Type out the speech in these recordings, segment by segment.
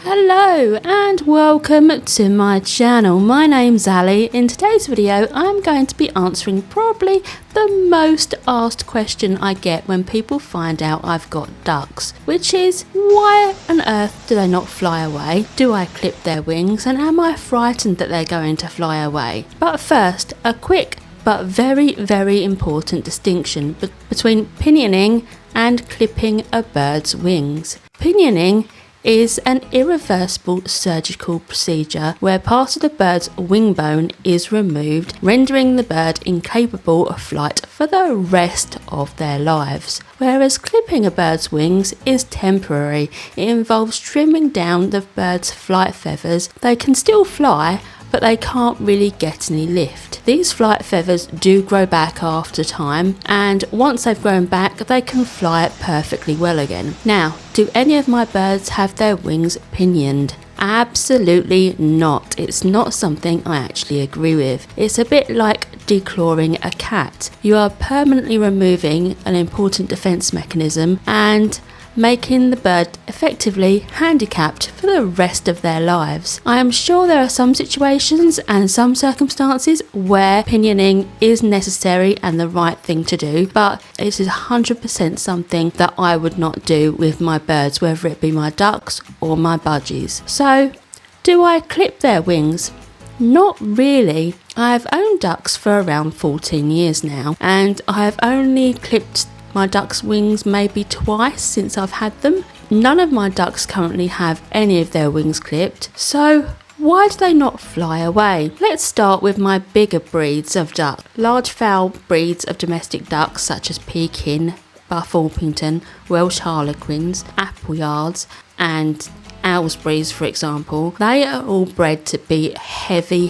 Hello and welcome to my channel. My name's Ali. In today's video I'm going to be answering probably the most asked question I get when people find out I've got ducks, which is why on earth do they not fly away? Do I clip their wings, and am I frightened that they're going to fly away? But first, a quick but very important distinction between pinioning and clipping a bird's wings. Pinioning is an irreversible surgical procedure where part of the bird's wing bone is removed, rendering the bird incapable of flight for the rest of their lives. Whereas clipping a bird's wings is temporary. It involves trimming down the bird's flight feathers. They can still fly, but they can't really get any lift. These flight feathers do grow back after time, and once they've grown back they can fly perfectly well again. Now, do any of my birds have their wings pinioned? Absolutely not. It's not something I actually agree with. It's a bit like declawing a cat. You are permanently removing an important defense mechanism and making the bird effectively handicapped for the rest of their lives. I am sure there are some situations and some circumstances where pinioning is necessary and the right thing to do, but it is 100% something that I would not do with my birds, whether it be my ducks or my budgies. So, do I clip their wings? Not really. I've owned ducks for around 14 years now, and I have only clipped my ducks' wings maybe twice since I've had them. None of my ducks currently have any of their wings clipped, so why do they not fly away? Let's start with my bigger breeds of duck. Large fowl breeds of domestic ducks such as Pekin, Buff Orpington, Welsh Harlequins, Appleyards and Aylesbury's, for example, they are all bred to be heavy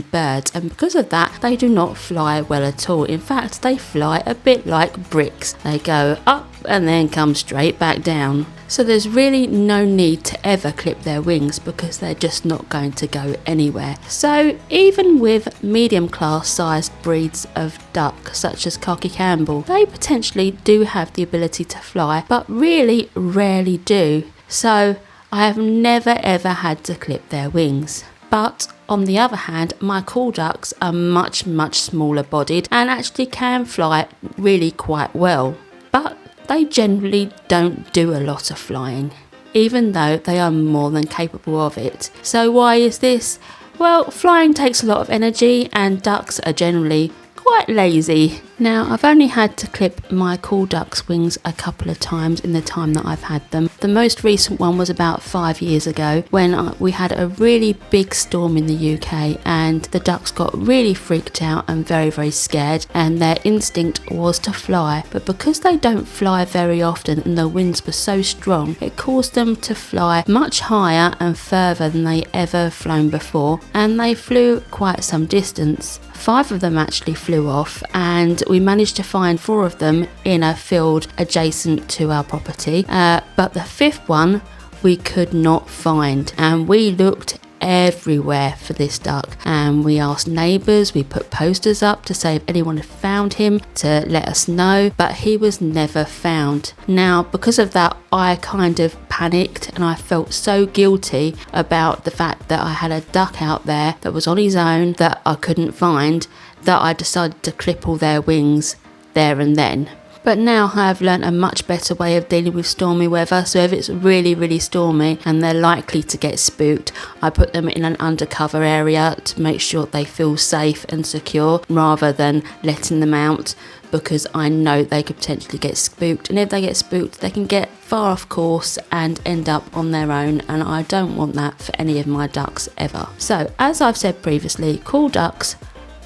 birds, and because of that they do not fly well at all. In fact, they fly a bit like bricks. They go up and then come straight back down. So there's really no need to ever clip their wings because they're just not going to go anywhere. So even with medium class sized breeds of duck such as Cocky Campbell, they potentially do have the ability to fly, but really rarely do. So I have never ever had to clip their wings. But on the other hand, my call ducks are much smaller bodied and actually can fly really quite well. But they generally don't do a lot of flying, even though they are more than capable of it. So why is this? Well, flying takes a lot of energy and ducks are generally quite lazy. Now, I've only had to clip my call duck's wings a couple of times in the time that I've had them. The most recent one was about 5 years ago when we had a really big storm in the UK and the ducks got really freaked out and very scared, and their instinct was to fly. But because they don't fly very often and the winds were so strong, it caused them to fly much higher and further than they ever flown before, and they flew quite some distance. 5 of them actually flew off, and we managed to find 4 of them in a field adjacent to our property, but the 5th one we could not find, and we looked everywhere for this duck, and we asked neighbours, we put posters up to say if anyone had found him to let us know, but he was never found. Now, because of that, I kind of panicked and I felt so guilty about the fact that I had a duck out there that was on his own that I couldn't find, that I decided to clip all their wings there and then. But now I have learnt a much better way of dealing with stormy weather, so if it's really stormy and they're likely to get spooked, I put them in an undercover area to make sure they feel safe and secure rather than letting them out, because I know they could potentially get spooked, and if they get spooked they can get far off course and end up on their own, and I don't want that for any of my ducks ever. So as I've said previously, call ducks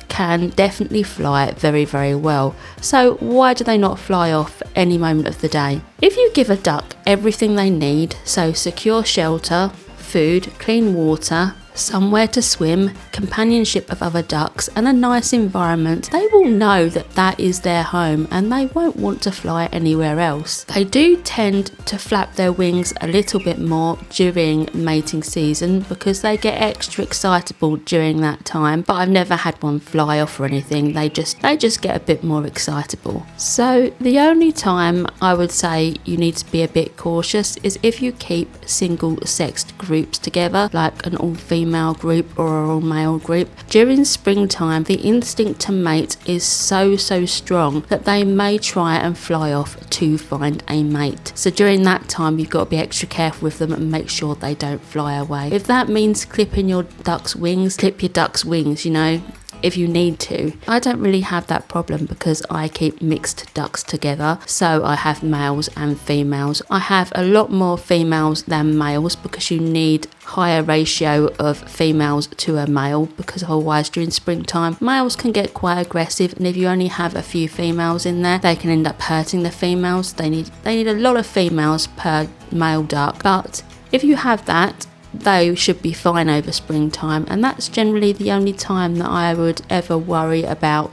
can definitely fly very well. So why do they not fly off any moment of the day? If you give a duck everything they need, so secure shelter, food, clean water somewhere to swim, companionship of other ducks, and a nice environment, they will know that that is their home and they won't want to fly anywhere else. They do tend to flap their wings a little bit more during mating season because they get extra excitable during that time, but I've never had one fly off or anything. They just get a bit more excitable. So the only time I would say you need to be a bit cautious is if you keep single-sexed groups together, like an all-female group or an all-male group. During springtime, the instinct to mate is so strong that they may try and fly off to find a mate. So during that time, you've got to be extra careful with them and make sure they don't fly away. If that means clipping your duck's wings, clip your duck's wings, you know, if you need to. I don't really have that problem because I keep mixed ducks together, so I have males and females. I have a lot more females than males because you need higher ratio of females to a male, because otherwise during springtime males can get quite aggressive, and if you only have a few females in there, they can end up hurting the females. They need a lot of females per male duck, but if you have that, they should be fine over springtime, and that's generally the only time that I would ever worry about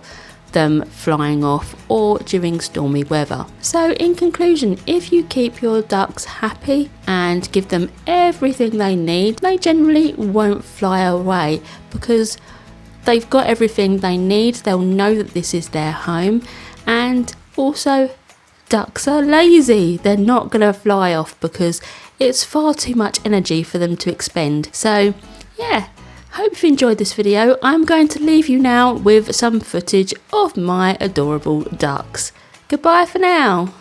them flying off, or during stormy weather. So in conclusion, if you keep your ducks happy and give them everything they need, they generally won't fly away because they've got everything they need. They'll know that this is their home, and also ducks are lazy. They're not going to fly off because it's far too much energy for them to expend. So yeah, hope you enjoyed this video. I'm going to leave you now with some footage of my adorable ducks. Goodbye for now.